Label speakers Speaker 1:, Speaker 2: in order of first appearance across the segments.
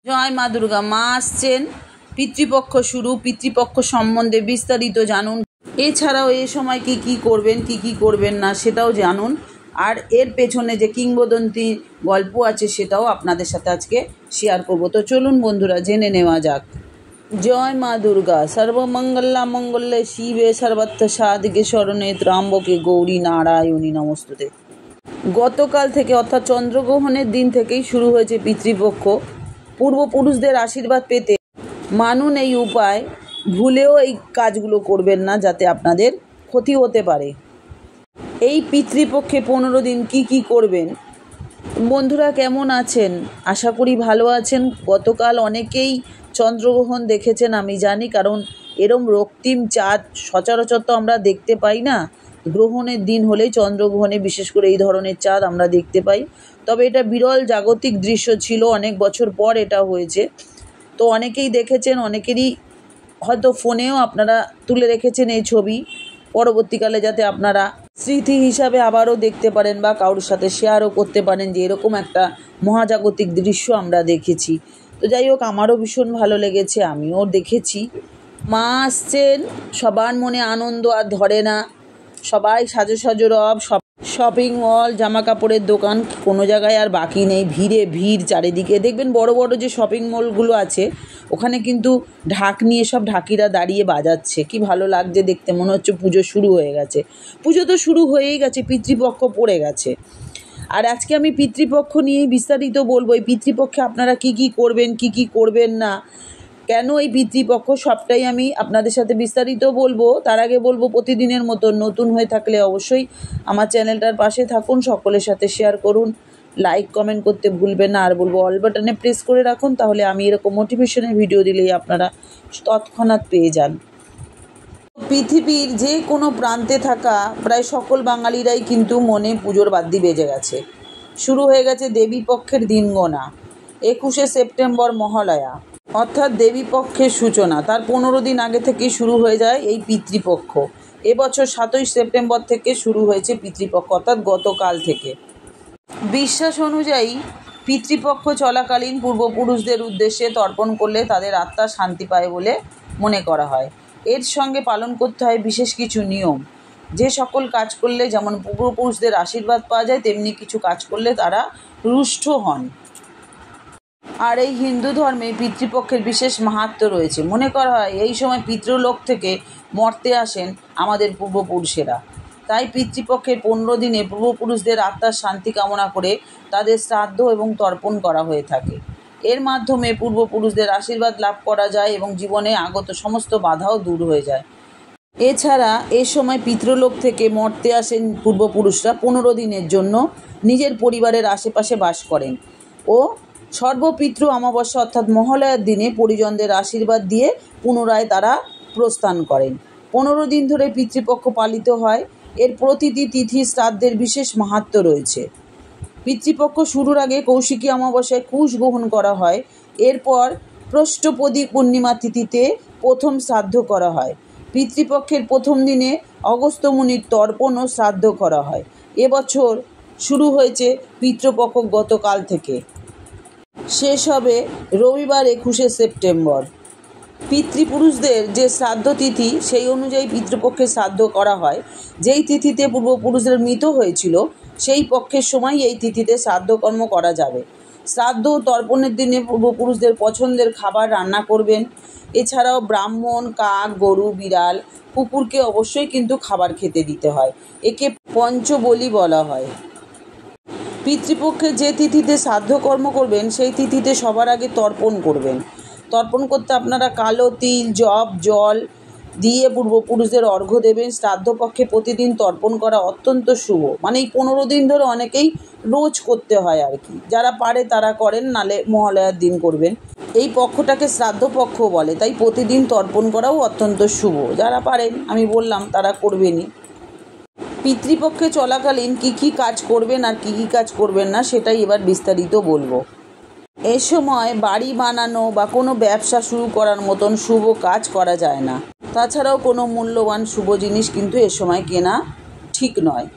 Speaker 1: জয় মা দুর্গা। মা আসছেন, পিতৃপক্ষ শুরু। পিতৃপক্ষ সম্বন্ধে বিস্তারিত জানুন। এছাড়াও এ সময় কি করবেন, কি করবেন না সেটাও জানুন। আর এর পেছনে যে কিংবদন্তি গল্প আছে সেটাও আপনাদের সাথে আজকে শেয়ার করব। তো চলুন বন্ধুরা, জেনে নেওয়া যাক। জয় মা দুর্গা। সর্বমঙ্গলা মঙ্গলে শিবে সর্বত্র সাধিকে শরণে ত্র্যম্বকে গৌরী নারায়ণী নমস্তুতে। গতকাল থেকে অর্থাৎ চন্দ্রগ্রহণের দিন থেকেই শুরু হয়েছে পিতৃপক্ষ। পূর্বপুরুষদের আশীর্বাদ পেতে মানুন এই উপায়, ভুলেও এই কাজগুলো করবেন না যাতে আপনাদের ক্ষতি হতে পারে। এই পিতৃপক্ষে 15 দিন কি করবেন। বন্ধুরা কেমন আছেন? আশা করি ভালো আছেন। গতকাল অনেকেই চন্দ্রগ্রহণ দেখেছেন আমি জানি, কারণ এরম রক্তিম চাঁদ সচরাচর তো আমরা দেখতে পাই না। গ্রহণের দিন হলেই চন্দ্রগ্রহণে বিশেষ করে এই ধরনের চাঁদ আমরা দেখতে পাই। তবে এটা বিরল জাগতিক দৃশ্য ছিল, অনেক বছর পর এটা হয়েছে। তো অনেকেই দেখেছেন, অনেকেরই হয়তো ফোনেও আপনারা তুলে রেখেছেন এই ছবি, পরবর্তীকালে যাতে আপনারা স্মৃতি হিসাবে আবারও দেখতে পারেন বা কারোর সাথে শেয়ারও করতে পারেন যে এরকম একটা মহাজাগতিক দৃশ্য আমরা দেখেছি। তো যাই হোক, আমারও ভীষণ ভালো লেগেছে, আমিও দেখেছি। মা আসছেন, সবার মনে আনন্দ আর ধরে না। সবাই সাজো রব, শপিং মল, জামা কাপড়ের দোকান, কোনো জায়গায় আর বাকি নেই। ভিড় চারিদিকে। দেখবেন বড় বড় যে শপিং মলগুলো আছে ওখানে কিন্তু ঢাক নিয়ে সব ঢাকিরা দাঁড়িয়ে বাজাচ্ছে। কি ভালো লাগছে দেখতে, মনে হচ্ছে পুজো শুরু হয়ে গেছে। পুজো তো শুরু হয়েই গেছে, পিতৃপক্ষ পড়ে গেছে। আর আজকে আমি পিতৃপক্ষ নিয়েই বিস্তারিত বলবো। এই পিতৃপক্ষে আপনারা কি করবেন, কি করবেন না, কেন এই পিতৃপক্ষ, সবটাই আমি আপনাদের সাথে বিস্তারিত বলবো। তার আগে বলবো, প্রতিদিনের মতো নতুন হয়ে থাকলে অবশ্যই আমার চ্যানেলটার পাশে থাকুন, সকলের সাথে শেয়ার করুন, লাইক কমেন্ট করতে ভুলবেন না। আর বলবো অল বাটনে প্রেস করে রাখুন, তাহলে আমি এরকম মোটিভেশনের ভিডিও দিলেই আপনারা তৎক্ষণাৎ পেয়ে যান। পৃথিবীর যে কোনো প্রান্তে থাকা প্রায় সকল বাঙালিরাই কিন্তু মনে পুজোর বাদ্যি বেজে গেছে। শুরু হয়ে গেছে দেবীপক্ষের দিন গোনা। 21শে সেপ্টেম্বর মহালয়া, অর্থাৎ দেবীপক্ষের সূচনা। তার 15 দিন আগে থেকেই শুরু হয়ে যায় এই পিতৃপক্ষ। এবছর 27 সেপ্টেম্বর থেকে শুরু হয়েছে পিতৃপক্ষ, অর্থাৎ গতকাল থেকে। বিশ্বাস অনুযায়ী পিতৃপক্ষ চলাকালীন পূর্বপুরুষদের উদ্দেশ্যে তর্পণ করলে তাদের আত্মা শান্তি পায় বলে মনে করা হয়। এর সঙ্গে পালন করতে হয় বিশেষ কিছু নিয়ম। যে সকল কাজ করলে যেমন পূর্বপুরুষদের আশীর্বাদ পাওয়া যায়, তেমনি কিছু কাজ করলে তারা রুষ্ট হন। আর এই হিন্দু ধর্মে পিতৃপক্ষের বিশেষ মাহাত্ম্য রয়েছে। মনে করা হয় এই সময় পিতৃলোক থেকে মর্তে আসেন আমাদের পূর্বপুরুষেরা। তাই পিতৃপক্ষের 15 দিনে পূর্বপুরুষদের আত্মার শান্তি কামনা করে তাদের শ্রাদ্ধ এবং তর্পণ করা হয়ে থাকে। এর মাধ্যমে পূর্বপুরুষদের আশীর্বাদ লাভ করা যায় এবং জীবনে আগত সমস্ত বাধাও দূর হয়ে যায়। এছাড়া এ সময় পিতৃলোক থেকে মর্তে আসেন পূর্বপুরুষরা 15 দিনের জন্য নিজের পরিবারের আশেপাশে বাস করেন ও সর্বপিতৃ অমাবস্যা অর্থাৎ মহালয়ার দিনে পরিজনদের আশীর্বাদ দিয়ে পুনরায় তারা প্রস্থান করেন। 15 দিন ধরে পিতৃপক্ষ পালিত হয়। এর প্রতিটি তিথি শ্রাদ্ধের বিশেষ মাহাত্ম্য রয়েছে। পিতৃপক্ষ শুরুর আগে কৌশিকী অমাবস্যায় কুশ গ্রহণ করা হয়। এরপর প্রষ্ঠপদী পূর্ণিমা তিথিতে প্রথম শ্রাদ্ধ করা হয়। পিতৃপক্ষের প্রথম দিনে অগস্ত্য মুনির তর্পণ ও শ্রাদ্ধ করা হয়। এবছর শুরু হয়েছে পিতৃপক্ষ গতকাল থেকে, শেষ হবে রবিবার 21শে সেপ্টেম্বর। পিতৃপুরুষদের যে শ্রাদ্ধ তিথি সেই অনুযায়ী পিতৃপক্ষের শ্রাদ্ধ করা হয়। যেই তিথিতে পূর্বপুরুষদের মৃত হয়েছিল সেই পক্ষের সময় এই তিথিতে শ্রাদ্ধকর্ম করা যাবে। শ্রাদ্ধ ও তর্পণের দিনে পূর্বপুরুষদের পছন্দের খাবার রান্না করবেন। এছাড়াও ব্রাহ্মণ, কাক, গরু, বিড়াল, কুকুরকে অবশ্যই কিন্তু খাবার খেতে দিতে হয়। একে পঞ্চবলি বলা হয়। পিতৃপক্ষে যে তিথিতে শ্রাদ্ধকর্ম করবেন সেই তিথিতে সবার আগে তর্পণ করবেন। তর্পণ করতে আপনারা কালো তিল, জব, জল দিয়ে পূর্বপুরুষদের অর্ঘ্য দেবেন। শ্রাদ্ধপক্ষে প্রতিদিন তর্পণ করা অত্যন্ত শুভ। মানে এই 15 দিন ধরে অনেকেই রোজ করতে হয় আর কি, যারা পারে তারা করেন, নালে মহালয়ার দিন করবেন। এই পক্ষটাকে শ্রাদ্ধপক্ষ বলে, তাই প্রতিদিন তর্পণ করাও অত্যন্ত শুভ। যারা পারেন, আমি বললাম, তারা করবেনই। পিতৃপক্ষে চলাকালীন কি কাজ করবেন আর কি কাজ করবেন না সেটাই এবার বিস্তারিত বলবো। এ সময় বাড়ি বানানো বা কোনো ব্যবসা শুরু করার মতন শুভ কাজ করা যায় না। তাছাড়াও কোনো মূল্যবান শুভ জিনিস কিন্তু এ সময় কেনা ঠিক নয়।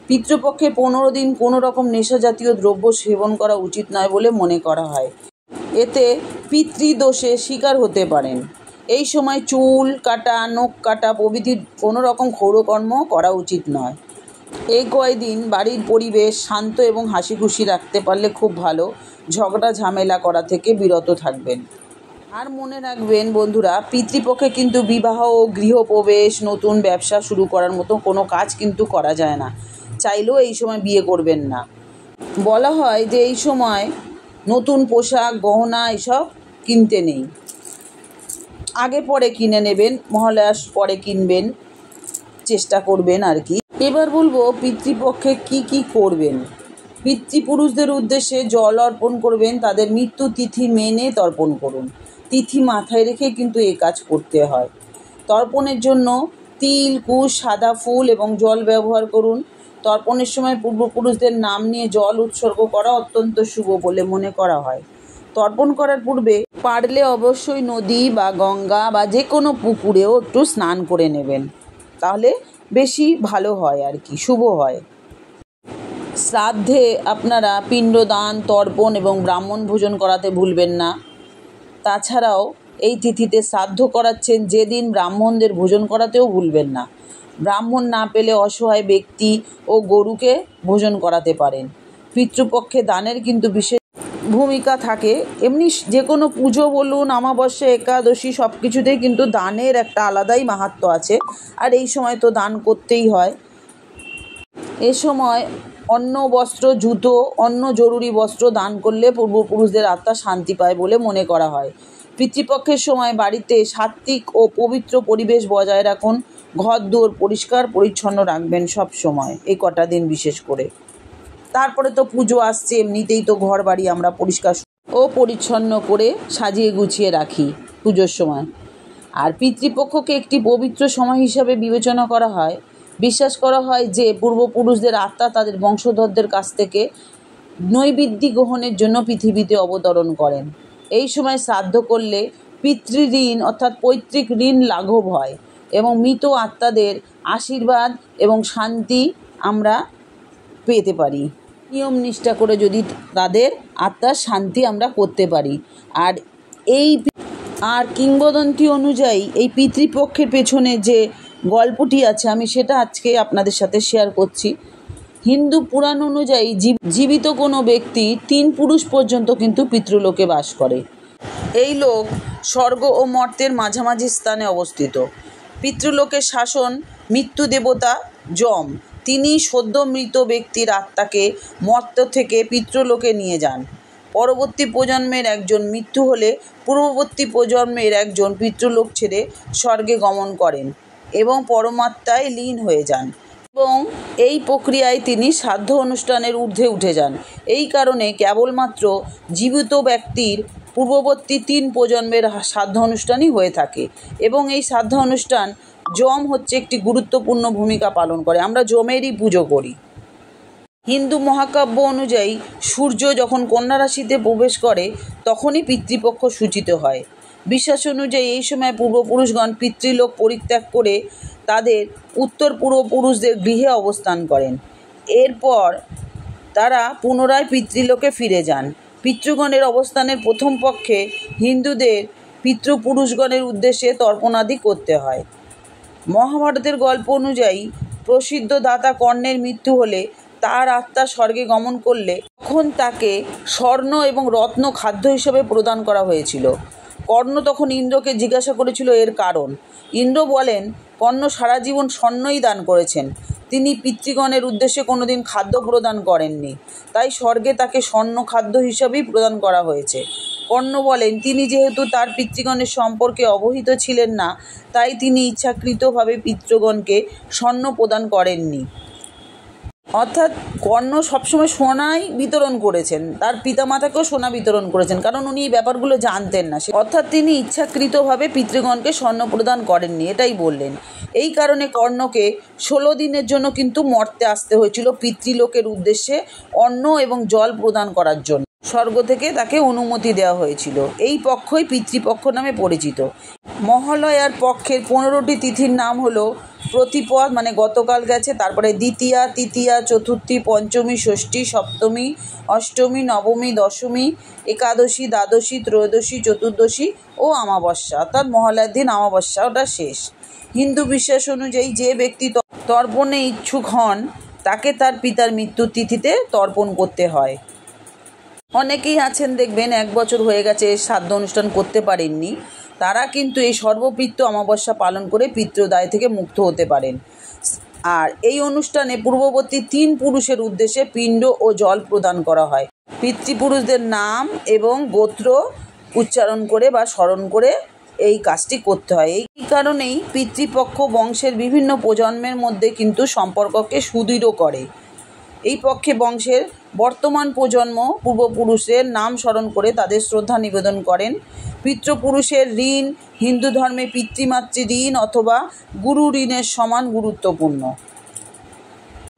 Speaker 1: পিতৃপক্ষে 15 দিন কোনো রকম নেশা জাতীয় দ্রব্য সেবন করা উচিত নয় বলে মনে করা হয়। এতে পিতৃদোষে শিকার হতে পারেন। এই সময় চুল কাটা, নখ কাটা প্রভৃতি কোনো রকম ক্ষৌরকর্ম করা উচিত নয়। এই কয়দিন বাড়ির পরিবেশ শান্ত এবং হাসি খুশি রাখতে পারলে খুব ভালো। ঝগড়া ঝামেলা করা থেকে বিরত থাকবেন। আর মনে রাখবেন বন্ধুরা, পিতৃপক্ষে কিন্তু বিবাহ ও গৃহপ্রবেশ, নতুন ব্যবসা শুরু করার মতো কোনো কাজ কিন্তু করা যায় না। চাইলেও এই সময় বিয়ে করবেন না। বলা হয় যে এই সময় নতুন পোশাক, গহনা এসব কিনতে নেই, আগে পরে কিনে নেবেন, মহালয়ার পরে কিনবেন, চেষ্টা করবেন আর কি। এবার বলবো পিতৃপক্ষে কি কি করবেন। পিতৃপুরুষদের উদ্দেশ্যে জল অর্পণ করবেন, তাদের মৃত্যু তিথি মেনে তর্পণ করুন। তিথি মাথায় রেখে কিন্তু এই কাজ করতে হয়। তর্পণের জন্য তিল, কুশ, সাদা ফুল এবং জল ব্যবহার করুন। তর্পণের সময় পূর্বপুরুষদের নাম নিয়ে জল উৎসর্গ করা অত্যন্ত শুভ বলে মনে করা হয়। তর্পণ করার পূর্বে পারলে অবশ্যই নদী বা গঙ্গা বা যে কোনো পুকুরেও একটু স্নান করে নেবেন, তাহলে বেশি ভালো হয় আর কি, শুভ হয়। শ্রাদ্ধে আপনারা পিণ্ডদান, তর্পণ এবং ব্রাহ্মণ ভোজন করাতে ভুলবেন না। তাছাড়াও এই তিথিতে শ্রাদ্ধ করাচ্ছেন যেদিন, ব্রাহ্মণদের ভোজন করাতেও ভুলবেন না। ব্রাহ্মণ না পেলে অসহায় ব্যক্তি ও গরুকে ভোজন করাতে পারেন। পিতৃপক্ষে দানের কিন্তু বিশেষ ভূমিকা থাকে। এমনি যে কোনো পুজো বলুন, অমাবস্যা, একাদশী সব কিছুতেই কিন্তু দানের একটা আলাদাই মাহাত্ম্য আছে। আর এই সময় তো দান করতেই হয়। এ সময় অন্ন, বস্ত্র, জুতো, অন্য জরুরি বস্ত্র দান করলে পূর্বপুরুষদের আত্মা শান্তি পায় বলে মনে করা হয়। পিতৃপক্ষের সময় বাড়িতে সাত্ত্বিক ও পবিত্র পরিবেশ বজায় রাখুন। ঘর দুয়ার পরিষ্কার পরিচ্ছন্ন রাখবেন সব সময়, এই কটা দিন বিশেষ করে। তারপরে তো পুজো আসছে, এমনিতেই তো ঘর বাড়ি আমরা পরিষ্কার ও পরিচ্ছন্ন করে সাজিয়ে গুছিয়ে রাখি পুজোর সময়। আর পিতৃপক্ষকে একটি পবিত্র সময় হিসাবে বিবেচনা করা হয়। বিশ্বাস করা হয় যে পূর্বপুরুষদের আত্মা তাদের বংশধরদের কাছ থেকে নৈবেদ্য গ্রহণের জন্য পৃথিবীতে অবতরণ করেন। এই সময় শ্রাদ্ধ করলে পিতৃঋণ অর্থাৎ পৈতৃক ঋণ লাঘব হয় এবং মৃত আত্মাদের আশীর্বাদ এবং শান্তি আমরা পেতে পারি। নিয়ম নিষ্ঠা করে যদি তাদের আত্মার শান্তি আমরা করতে পারি। আর কিংবদন্তি অনুযায়ী এই পিতৃপক্ষের পেছনে যে গল্পটি আছে, আমি সেটা আজকে আপনাদের সাথে শেয়ার করছি। হিন্দু পুরাণ অনুযায়ী জীবিত কোনো ব্যক্তি 3 পুরুষ পর্যন্ত কিন্তু পিতৃলোকে বাস করে। এই লোক স্বর্গ ও মর্তের মাঝামাঝি স্থানে অবস্থিত। পিতৃলোকের শাসন মৃত্যু দেবতা যম, তিনি সদ্য মৃত ব্যক্তির আত্মাকে মর্ত থেকে পিতৃলোকে নিয়ে যান। পরবর্তী প্রজন্মের একজন মৃত্যু হলে পূর্ববর্তী প্রজন্মের একজন পিতৃলোক ছেড়ে স্বর্গে গমন করেন এবং পরমাত্মায় লীন হয়ে যান এবং এই প্রক্রিয়ায় তিনি শ্রাদ্ধ অনুষ্ঠানের ঊর্ধ্বে উঠে যান। এই কারণে কেবলমাত্র জীবিত ব্যক্তির পূর্ববর্তী 3 প্রজন্মের শ্রাদ্ধ অনুষ্ঠানই হয়ে থাকে এবং এই শ্রাদ্ধ অনুষ্ঠান যম হচ্ছে একটি গুরুত্বপূর্ণ ভূমিকা পালন করে। আমরা যমেরই পুজো করি। হিন্দু মহাকাব্য অনুযায়ী সূর্য যখন কন্যা রাশিতে প্রবেশ করে তখনই পিতৃপক্ষ সূচিত হয়। বিশ্বাস অনুযায়ী এই সময় পূর্বপুরুষগণ পিতৃলোক পরিত্যাগ করে তাদের উত্তর পূর্বপুরুষদের গৃহে অবস্থান করেন। এরপর তারা পুনরায় পিতৃলোকে ফিরে যান। পিতৃগণের অবস্থানের প্রথম পক্ষে হিন্দুদের পিতৃপুরুষগণের উদ্দেশ্যে তর্পণাদি করতে হয়। মহাভারতের গল্প অনুযায়ী প্রসিদ্ধ দাতা কর্ণের মৃত্যু হলে তার আত্মা স্বর্গে গমন করলে তখন তাকে স্বর্ণ এবং রত্ন খাদ্য হিসেবে প্রদান করা হয়েছিল। কর্ণ তখন ইন্দ্রকে জিজ্ঞাসা করেছিল এর কারণ। ইন্দ্র বলেন, কর্ণ সারা জীবন স্বর্ণই দান করেছেন, তিনি পিতৃগণের উদ্দেশ্যে কোনোদিন খাদ্য প্রদান করেননি, তাই স্বর্গে তাকে স্বর্ণ খাদ্য হিসাবেই প্রদান করা হয়েছে। কর্ণ বলেন, তিনি যেহেতু তার পিতৃগণের সম্পর্কে অবহিত ছিলেন না, তাই তিনি ইচ্ছাকৃতভাবে পিতৃগণকে স্বর্ণ প্রদান করেননি। অর্থাৎ কর্ণ সবসময় সোনাই বিতরণ করেছেন, তার পিতামাতাকেও সোনা বিতরণ করেছেন, কারণ উনি এই ব্যাপারগুলো জানতেন না। অর্থাৎ তিনি ইচ্ছাকৃতভাবে পিতৃগণকে স্বর্ণ প্রদান করেননি, এটাই বললেন। এই কারণে কর্ণকে 16 দিনের জন্য কিন্তু মর্তে আসতে হয়েছিল পিতৃলোকের উদ্দেশ্যে অন্ন এবং জল প্রদান করার জন্য। স্বর্গ থেকে তাকে অনুমতি দেওয়া হয়েছিল। এই পক্ষই পিতৃপক্ষ নামে পরিচিত। মহালয়ার পক্ষের 15টি তিথির নাম হলো প্রতিপদ মানে গতকাল গেছে, তারপরে দ্বিতীয়া, তৃতীয়া, চতুর্থী, পঞ্চমী, ষষ্ঠী, সপ্তমী, অষ্টমী, নবমী, দশমী, একাদশী, দ্বাদশী, ত্রয়োদশী, চতুর্দশী ও অমাবস্যা, অর্থাৎ মহালয়ার দিন অমাবস্যা, ওটা শেষ। হিন্দু বিশ্বাস অনুযায়ী যে ব্যক্তি তর্পণে ইচ্ছুক হন তাকে তার পিতার মৃত্যুর তিথিতে তর্পণ করতে হয়। অনেকেই আছেন দেখবেন 1 বছর হয়ে গেছে শ্রাদ্ধ অনুষ্ঠান করতে পারেননি, তারা কিন্তু এই সর্বপিতৃ অমাবস্যা পালন করে পিতৃদায় থেকে মুক্ত হতে পারেন। আর এই অনুষ্ঠানে পূর্ববর্তী 3 পুরুষের উদ্দেশ্যে পিণ্ড ও জল প্রদান করা হয়। পিতৃপুরুষদের নাম এবং গোত্র উচ্চারণ করে বা স্মরণ করে এই কাজটি করতে হয়। এই কারণেই পিতৃপক্ষ বংশের বিভিন্ন প্রজন্মের মধ্যে কিন্তু সম্পর্ককে সুদৃঢ় করে। এই পক্ষে বংশের বর্তমান প্রজন্ম পূর্বপুরুষের নাম স্মরণ করে তাদের শ্রদ্ধা নিবেদন করেন। পিতৃপুরুষের ঋণ হিন্দু ধর্মে পিতৃমাতৃ ঋণ অথবা গুরু ঋণের সমান গুরুত্বপূর্ণ।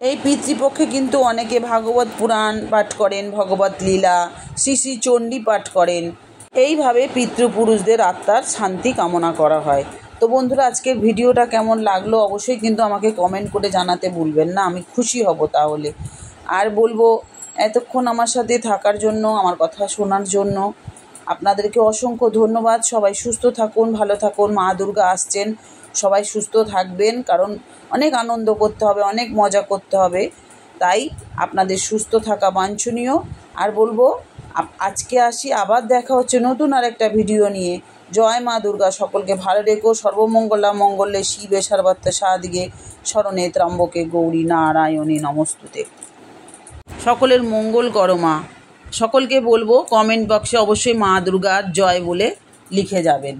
Speaker 1: এই পিতৃপক্ষে কিন্তু অনেকে ভাগবত পুরাণ পাঠ করেন, ভগবত লীলা, শ্রী শ্রী চণ্ডী পাঠ করেন। এইভাবে পিতৃপুরুষদের আত্মার শান্তি কামনা করা হয়। তো বন্ধুরা, আজকের ভিডিওটা কেমন লাগলো অবশ্যই কিন্তু আমাকে কমেন্ট করে জানাতে ভুলবেন না, আমি খুশি হব তাহলে। আর বলবো এতক্ষণ আমার সাথে থাকার জন্য, আমার কথা শোনার জন্য আপনাদেরকে অসংখ্য ধন্যবাদ। সবাই সুস্থ থাকুন, ভালো থাকুন। মা দুর্গা আসছেন, সবাই সুস্থ থাকবেন, কারণ অনেক আনন্দ করতে হবে, অনেক মজা করতে হবে, তাই আপনাদের সুস্থ থাকা বাঞ্ছনীয়। আর বলবো আজকে আসি, আবার দেখা হচ্ছে নতুন আর একটা ভিডিও নিয়ে। জয় মা দুর্গা, সকলকে ভালো রেখো। সর্বমঙ্গলা মঙ্গলে শিবে সর্বার্থ সাধিকে, শরণে ত্র্যম্বকে গৌরী নারায়ণী নমস্তুতে। সকলের মঙ্গল করো মা। সকলকে বলবো কমেন্ট বক্সে অবশ্যই মা দুর্গার জয় বলে লিখে যাবেন।